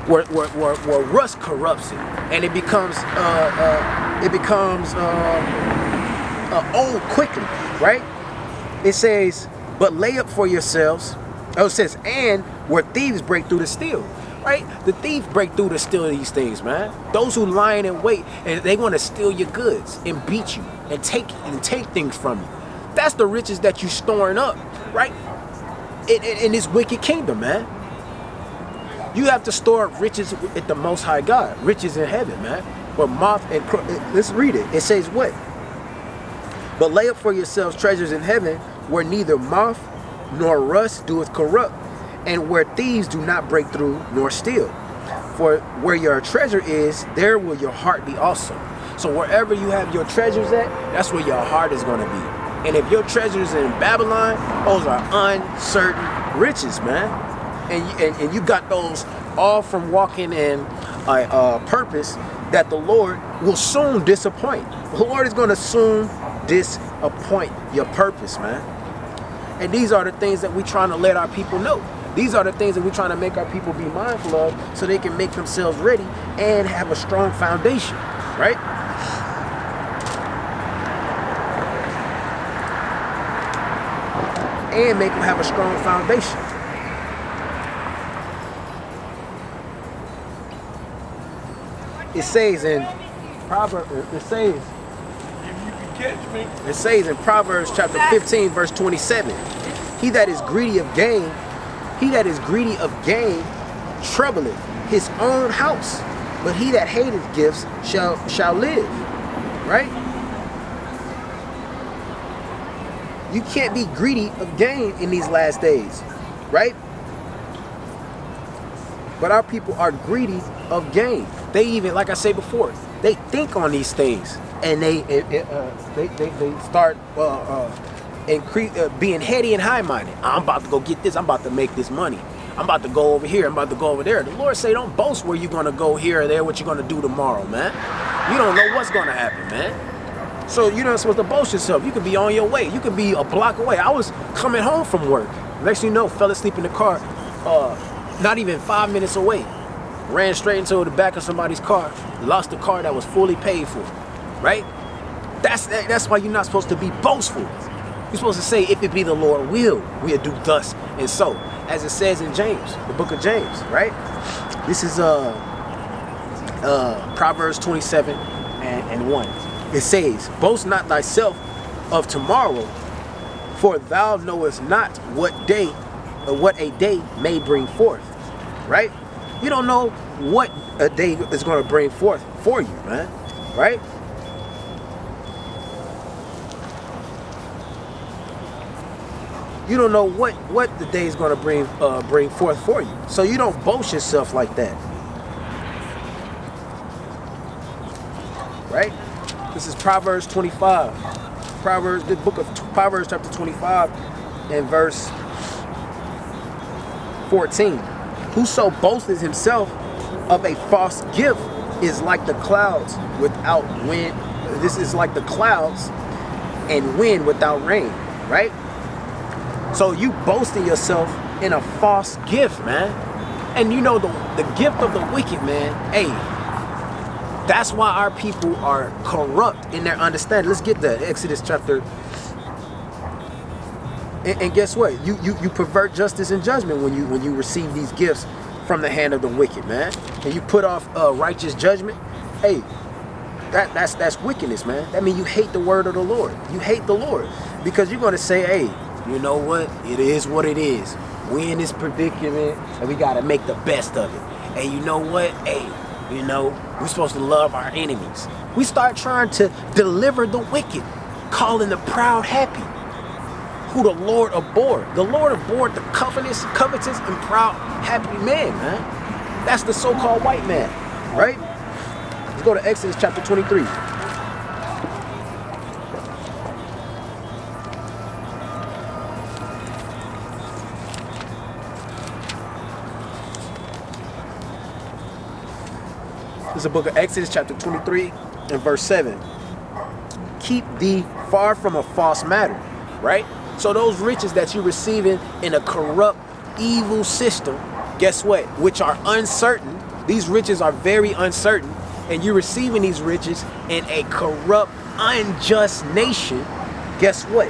where rust corrupts it, and it becomes old quickly, right? It says, but lay up for yourselves. Oh, it says, and where thieves break through to steal, right? The thief break through to steal these things, man. Those who lying in wait, and they want to steal your goods and beat you and take things from you. That's the riches that you storing up, right? In this wicked kingdom, man. You have to store up riches at the Most High God, riches in heaven, man. But moth and let's read it. It says what? But lay up for yourselves treasures in heaven, where neither moth nor rust doeth corrupt, and where thieves do not break through nor steal. For where your treasure is, there will your heart be also. So wherever you have your treasures at, that's where your heart is going to be. And if your treasures in Babylon, those are uncertain riches, man. And you got those all from walking in a purpose that the Lord will soon disappoint. The Lord is going to soon disappoint your purpose, man. And these are the things that we're trying to let our people know. These are the things that we're trying to make our people be mindful of, so they can make themselves ready and have a strong foundation, right? And make them have a strong foundation. It says in Proverbs, it says in Proverbs chapter 15, verse 27, he that is greedy of gain troubleth his own house, but he that hateth gifts shall live. Right? You can't be greedy of gain in these last days, right? But our people are greedy of gain. They even, like I said before, they think on these things, and they start being heady and high-minded. I'm about to go get this. I'm about to make this money. I'm about to go over here. I'm about to go over there. The Lord say, don't boast where you're going to go here or there, what you're going to do tomorrow, man. You don't know what's going to happen, man. So you're not supposed to boast yourself. You could be on your way. You could be a block away. I was coming home from work. Next thing you know, fell asleep in the car, not even 5 minutes away. Ran straight into the back of somebody's car. Lost the car that was fully paid for, right? That's why you're not supposed to be boastful. You're supposed to say, if it be the Lord will, we'll do thus and so. As it says in James, the book of James, right? This is Proverbs 27 and 1. It says, boast not thyself of tomorrow, for thou knowest not what a day may bring forth, right? You don't know what a day is going to bring forth for you, man, right? You don't know what the day is going to bring forth for you. So you don't boast yourself like that, right? This is Proverbs 25. The book of Proverbs chapter 25 and verse 14. Whoso boasteth himself of a false gift is like the clouds without wind. This is like the clouds and wind without rain, right? So you boasting yourself in a false gift, man. And you know the gift of the wicked, man. Hey, that's why our people are corrupt in their understanding. Let's get the Exodus chapter. And guess what? You pervert justice and judgment when you receive these gifts from the hand of the wicked, man. And you put off righteous judgment. Hey, that's wickedness, man. That means you hate the word of the Lord. You hate the Lord because you're going to say, hey, you know what? It is what it is. We in this predicament, and we got to make the best of it. And you know what? Hey, you know, we're supposed to love our enemies. We start trying to deliver the wicked, calling the proud happy. Who the Lord abhorred. The Lord abhorred the covetous and proud, happy man, man. That's the so-called white man, right? Let's go to Exodus chapter 23. This is the book of Exodus chapter 23 and verse 7. Keep thee far from a false matter, right? So those riches that you're receiving in a corrupt, evil system, guess what? Which are uncertain, These riches are very uncertain, and you're receiving these riches in a corrupt, unjust nation. Guess what?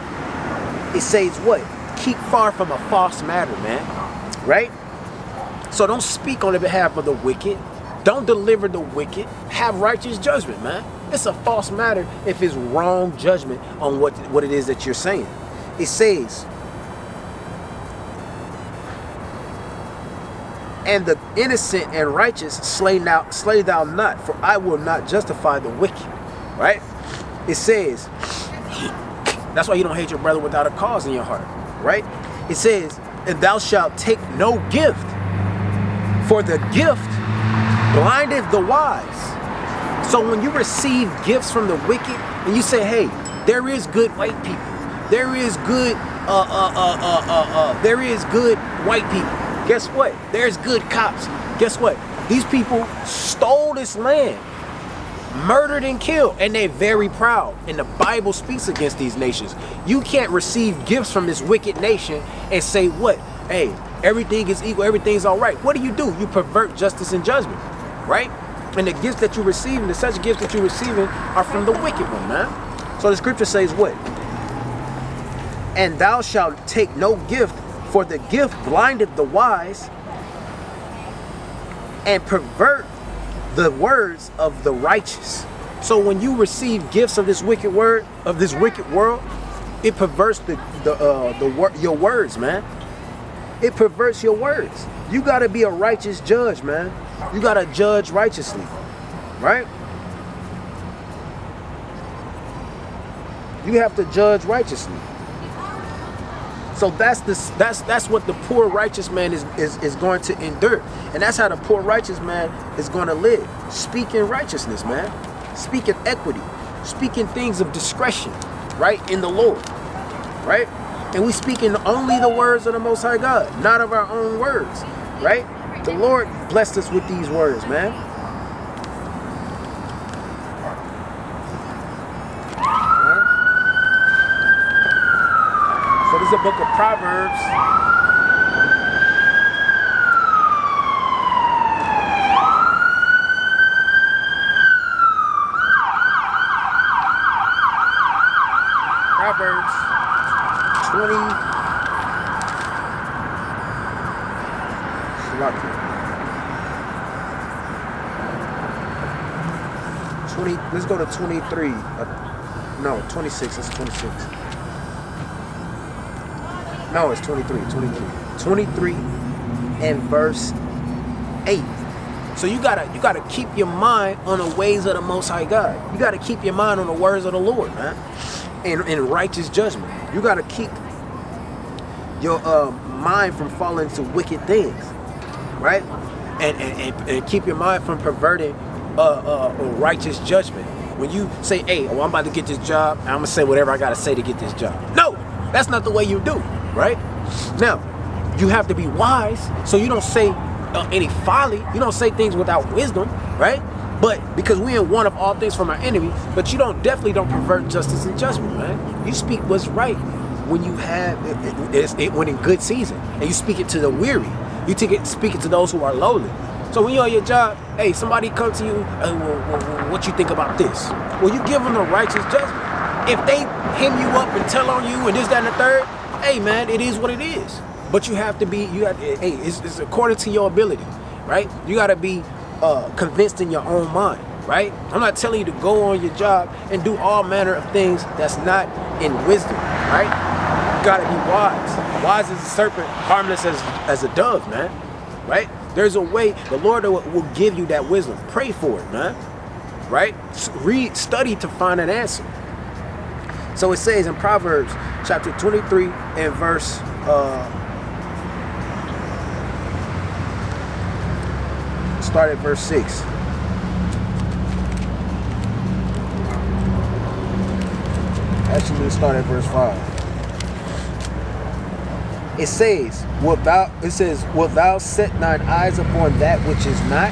It says what? Keep far from a false matter, man. Right? So don't speak on the behalf of the wicked. Don't deliver the wicked. Have righteous judgment, man. It's a false matter if it's wrong judgment on what it is that you're saying. It says, and the innocent and righteous slay thou not, for I will not justify the wicked. Right? It says, that's why you don't hate your brother without a cause in your heart. Right? It says, and thou shalt take no gift, for the gift blindeth the wise. So when you receive gifts from the wicked, and you say, hey, there is good white people, there is good white people. Guess what? There's good cops. Guess what? These people stole this land, murdered and killed, and they're very proud. And the Bible speaks against these nations. You can't receive gifts from this wicked nation and say what? Hey, everything is equal, everything's all right. What do? You pervert justice and judgment, right? And the gifts that you're receiving, the such gifts that you're receiving are from the wicked one, man. So the scripture says what? And thou shalt take no gift, for the gift blindeth the wise, and pervert the words of the righteous. So when you receive gifts of this wicked word, of this wicked world, it perverts your words, man. It perverts your words. You got to be a righteous judge, man. You got to judge righteously, right? You have to judge righteously. So that's what the poor righteous man is going to endure. And that's how the poor righteous man is going to live. Speaking righteousness, man. Speaking equity. Speaking things of discretion, right? In the Lord, right? And we speaking only the words of the Most High God, not of our own words, right? The Lord blessed us with these words, man. So this is the book of Proverbs. Proverbs 20, let's go to 23. No, 26. It's 26. No, it's 23. 23 and verse 8. So you gotta keep your mind on the ways of the Most High God. You gotta keep your mind on the words of the Lord, man. In righteous judgment. You gotta keep your mind from falling to wicked things, right? And keep your mind from perverting righteous judgment. When you say, hey, I'm about to get this job, I'm gonna say whatever I gotta say to get this job. No, that's not the way you do, right? Now, you have to be wise, so you don't say any folly. You don't say things without wisdom, right? But because we in want of all things from our enemy, but you definitely don't pervert justice and judgment, man. You speak what's right when you have when in good season, and you speak it to the weary. You speak it to those who are lowly. So when you're on your job, hey, somebody come to you, what you think about this? Well, you give them the righteous judgment. If they hem you up and tell on you and this, that, and the third, hey, man, it is what it is. But you have to be, hey, it's according to your ability, right? You got to be convinced in your own mind, right? I'm not telling you to go on your job and do all manner of things that's not in wisdom, right? You got to be wise. Wise as a serpent, harmless as a dove, man, right? There's a way. The Lord will give you that wisdom. Pray for it, man, right? Read, study to find an answer. So it says in Proverbs chapter 23 and verse start at verse 6. Actually, let's start at verse 5. It says, wilt thou set thine eyes upon that which is not?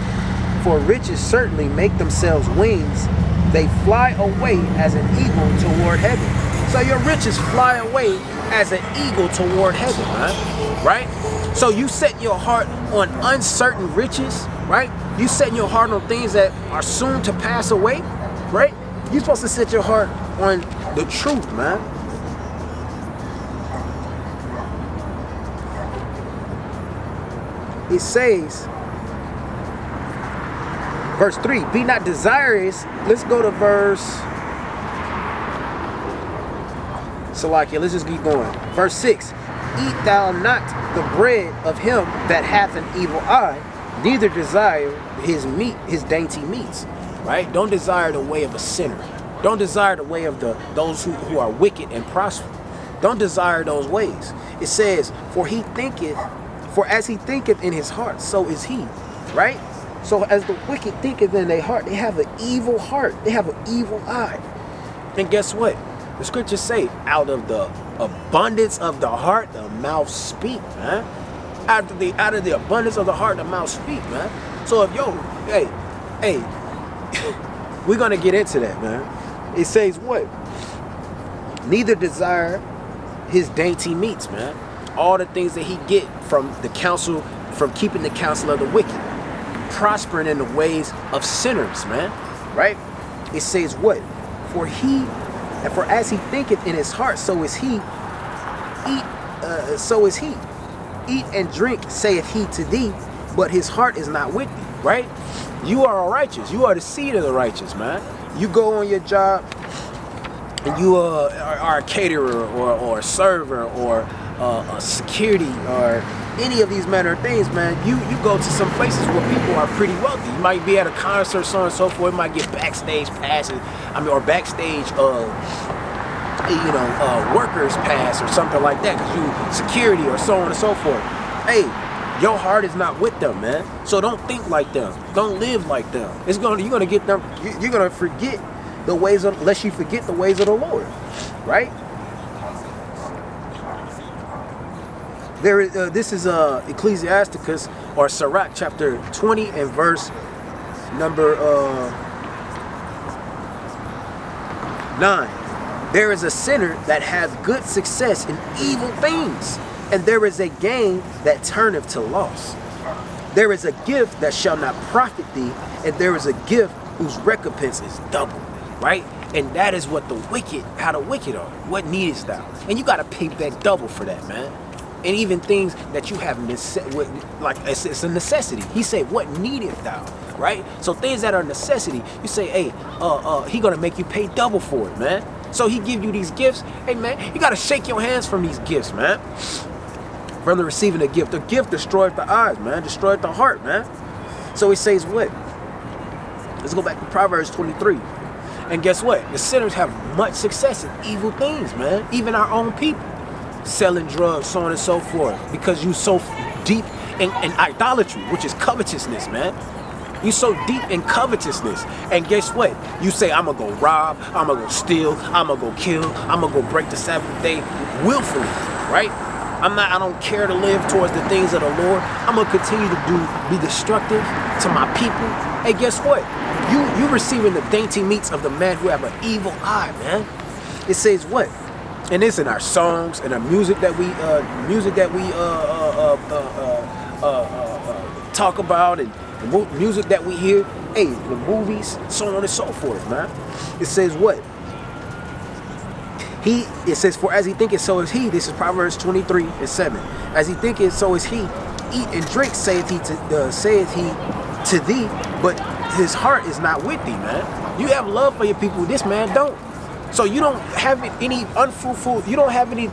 For riches certainly make themselves wings. They fly away as an eagle toward heaven. So your riches fly away as an eagle toward heaven, right? So you set your heart on uncertain riches, right? You setting your heart on things that are soon to pass away, right? You're supposed to set your heart on the truth, man. It says, verse 3, be not desirous. Let's go to verse, Salakia, let's just keep going. Verse 6, eat thou not the bread of him that hath an evil eye, neither desire his meat, his dainty meats. Right? Don't desire the way of a sinner. Don't desire the way of those who are wicked and prosper. Don't desire those ways. It says, for as he thinketh in his heart, so is he. Right? So as the wicked thinketh in their heart, they have an evil heart. They have an evil eye. And guess what? The scriptures say, out of the abundance of the heart, the mouth speak, man. Out of the abundance of the heart, the mouth speak, man. So if hey, we're gonna get into that, man. It says what? Neither desire his dainty meats, man. All the things that he get from the counsel, from keeping the counsel of the wicked, prospering in the ways of sinners, man. Right? It says what? For as he thinketh in his heart, so is he. So is he. Eat and drink, saith he to thee, but his heart is not with thee. Right? You are righteous. You are the seed of the righteous, man. You go on your job and you are a caterer or a server or a security or any of these manner of things, man. You go to some places where people are pretty wealthy. You might be at a concert, so on and so forth. You might get backstage passes, or backstage workers pass or something like that, because you security or so on and so forth. Hey, your heart is not with them, man. So don't think like them. Don't live like them. You're gonna get them. You're gonna forget the ways of, unless you forget the ways of the Lord, right? There is this is Ecclesiasticus or Sirach chapter 20 and verse number 9. There is a sinner that hath good success in evil things, and there is a gain that turneth to loss. There is a gift that shall not profit thee, and there is a gift whose recompense is double. Right? And that is what how the wicked are. What needest thou? And you got to pay that double for that, man. And even things that you have, like it's a necessity. He said, what needest thou? Right? So things that are necessity, you say, hey, he gonna make you pay double for it, man. So he give you these gifts. Hey, man, you got to shake your hands from these gifts, man. From the receiving a gift. The gift destroyed the eyes, man. Destroyed the heart, man. So it says what? Let's go back to Proverbs 23. And guess what? The sinners have much success in evil things, man. Even our own people. Selling drugs, so on and so forth. Because you so deep in idolatry, which is covetousness, man. You so deep in covetousness. And guess what? You say, I'm going to go rob, I'm going to go steal, I'm going to go kill, I'm going to go break the Sabbath day willfully, right? I don't care to live towards the things of the Lord. I'm going to continue to be destructive to my people. Hey, guess what? You receiving the dainty meats of the man who have an evil eye, man. It says what? And it's in our songs and our music that we talk about, and the music that we hear, hey, the movies, so on and so forth, man. It says what? It says, for as he thinketh, so is he. This is Proverbs 23 and 7. As he thinketh, so is he. Eat and drink, saith he to thee, but his heart is not with thee, man. You have love for your people. This man don't. So you don't have any unfruitful, you don't have any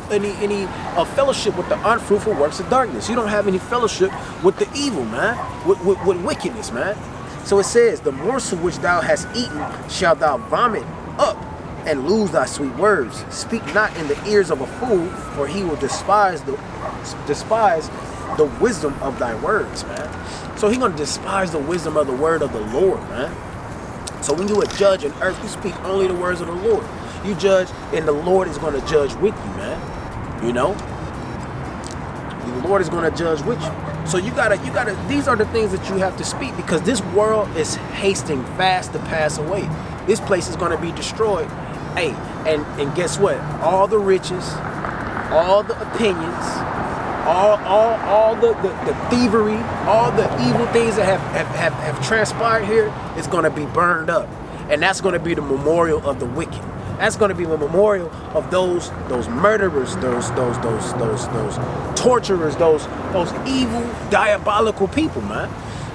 fellowship with the unfruitful works of darkness. You don't have any fellowship with the evil, man, with wickedness, man. So it says, the morsel which thou hast eaten shalt thou vomit up, and lose thy sweet words. Speak not in the ears of a fool, for he will despise the wisdom of thy words, man. So he's going to despise the wisdom of the word of the Lord, man. So when you are judge on earth, you speak only the words of the Lord. You judge, and the Lord is going to judge with you, man. You know? The Lord is going to judge with you. So you gotta, these are the things that you have to speak, because this world is hasting fast to pass away. This place is going to be destroyed. Hey, and guess what? All the riches, all the opinions, all the thievery, all the evil things that have transpired here is going to be burned up. And that's going to be the memorial of the wicked. That's going to be the memorial of those murderers, those torturers, those evil, diabolical people, man.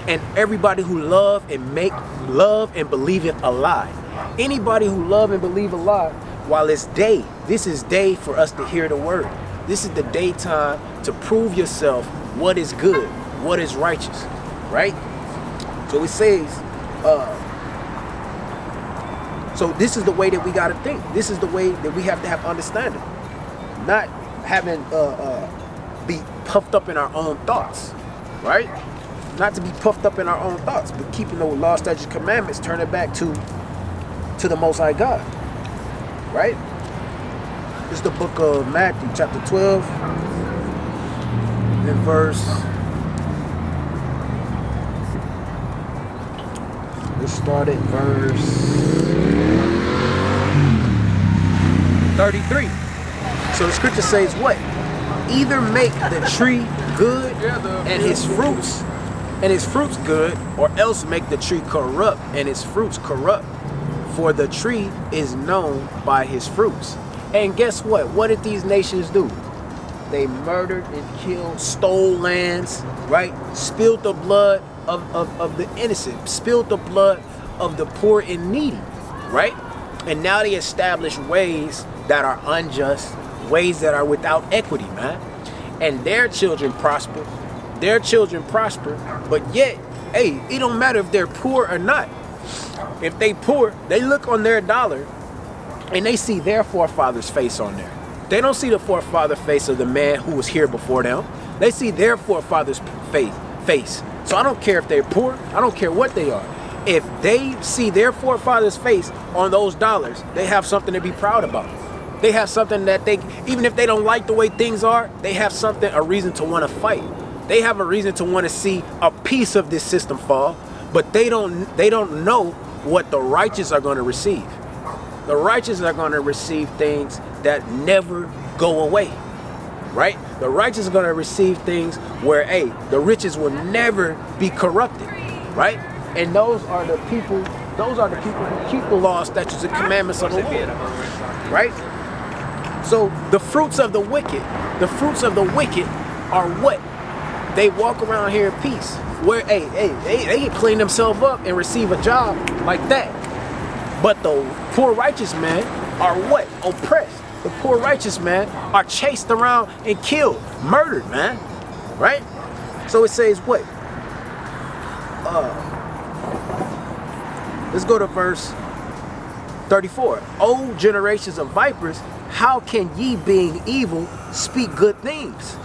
And everybody who love and believe it a lie. Anybody who love and believe a lie, while it's day, this is day for us to hear the word. This is the daytime to prove yourself what is good, what is righteous, right? So it says, so this is the way that we got to think. This is the way that we have to have understanding. Not having, be puffed up in our own thoughts, right? Not to be puffed up in our own thoughts, but keeping the law, statutes, commandments, turn it back to the Most High God, right? This is the book of Matthew, chapter 12, and verse. Let's start at verse 33. So the scripture says what? Either make the tree good and its fruits good, or else make the tree corrupt and its fruits corrupt. For the tree is known by his fruits. And guess what? What did these nations do? They murdered and killed, stole lands, right? Spilled the blood of the innocent, spilled the blood of the poor and needy, right? And now they establish ways that are unjust, ways that are without equity, man. And their children prosper. Their children prosper, but yet, hey, it don't matter if they're poor or not. If they poor, they look on their dollar and they see their forefather's face on there. They don't see the forefather face of the man who was here before them. They see their forefather's face. So I don't care if they're poor. I don't care what they are. If they see their forefather's face on those dollars, they have something to be proud about. They have something that they, even if they don't like the way things are, they have something, a reason to want to fight. They have a reason to want to see a piece of this system fall, but they don't know what the righteous are going to receive. The righteous are going to receive things that never go away, right? The righteous are going to receive things where, hey, the riches will never be corrupted, right? And those are the people who keep the law, statutes, and commandments of the Lord, right? So the fruits of the wicked are what? They walk around here in peace. Where, hey, they can clean themselves up and receive a job like that. But the poor righteous men are what? Oppressed. The poor righteous men are chased around and killed, murdered, man. Right? So it says what? Let's go to verse 34. O generations of vipers, how can ye, being evil, speak good things?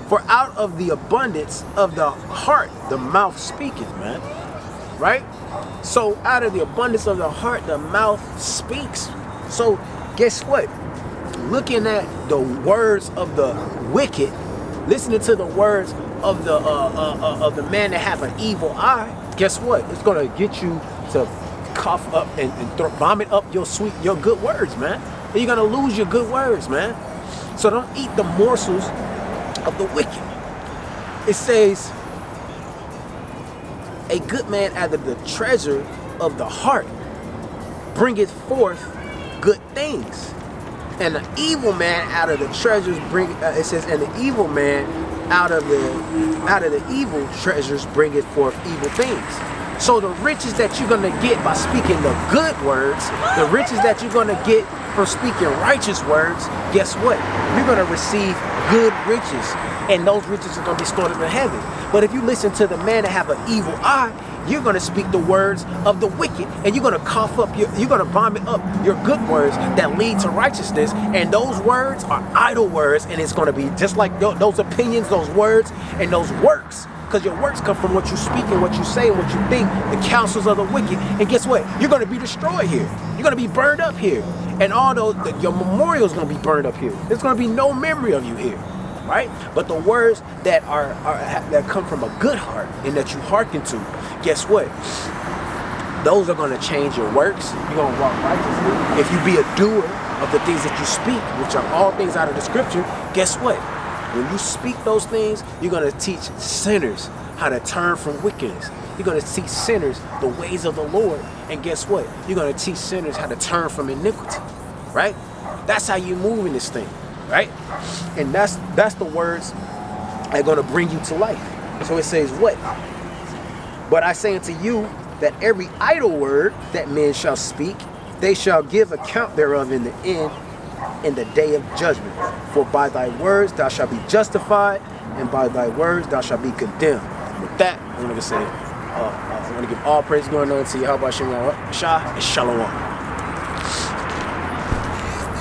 For out of the abundance of the heart, the mouth speaketh, man. Right? So out of the abundance of the heart, the mouth speaks. So guess what? Looking at the words of the wicked, listening to the words of the man that have an evil eye, guess what? It's gonna get you to cough up and vomit up your good words, man. And you're gonna lose your good words, man. So don't eat the morsels of the wicked. It says, a good man out of the treasure of the heart bringeth forth good things, and an evil man out of the treasures it says, and the evil man out of the evil treasures bringeth forth evil things. So the riches that you're gonna get by speaking the good words, the riches that you're gonna get from speaking righteous words, guess what? You're gonna receive good riches, and those riches are gonna be stored up in heaven. But if you listen to the man that have an evil eye, you're gonna speak the words of the wicked, and you're gonna cough up you're gonna vomit up your good words that lead to righteousness, and those words are idle words, and it's gonna be just like those opinions, those words, and those works. Because your works come from what you speak and what you say and what you think, the counsels of the wicked. And guess what? You're going to be destroyed here. You're going to be burned up here. And although your memorial is going to be burned up here, there's going to be no memory of you here, right? But the words that that come from a good heart and that you hearken to, guess what? Those are going to change your works. You're going to walk righteously. If you be a doer of the things that you speak, which are all things out of the scripture, guess what? When you speak those things, you're going to teach sinners how to turn from wickedness. You're going to teach sinners the ways of the Lord. And guess what? You're going to teach sinners how to turn from iniquity. Right? That's how you move in this thing. Right? And that's the words that are going to bring you to life. So it says what? But I say unto you that every idle word that men shall speak, they shall give account thereof in the end, in the day of judgment. For by thy words thou shalt be justified, and by thy words thou shalt be condemned. With that, I'm going to say, I want to give all praise going on to Yahawah, Shah, and Shalom.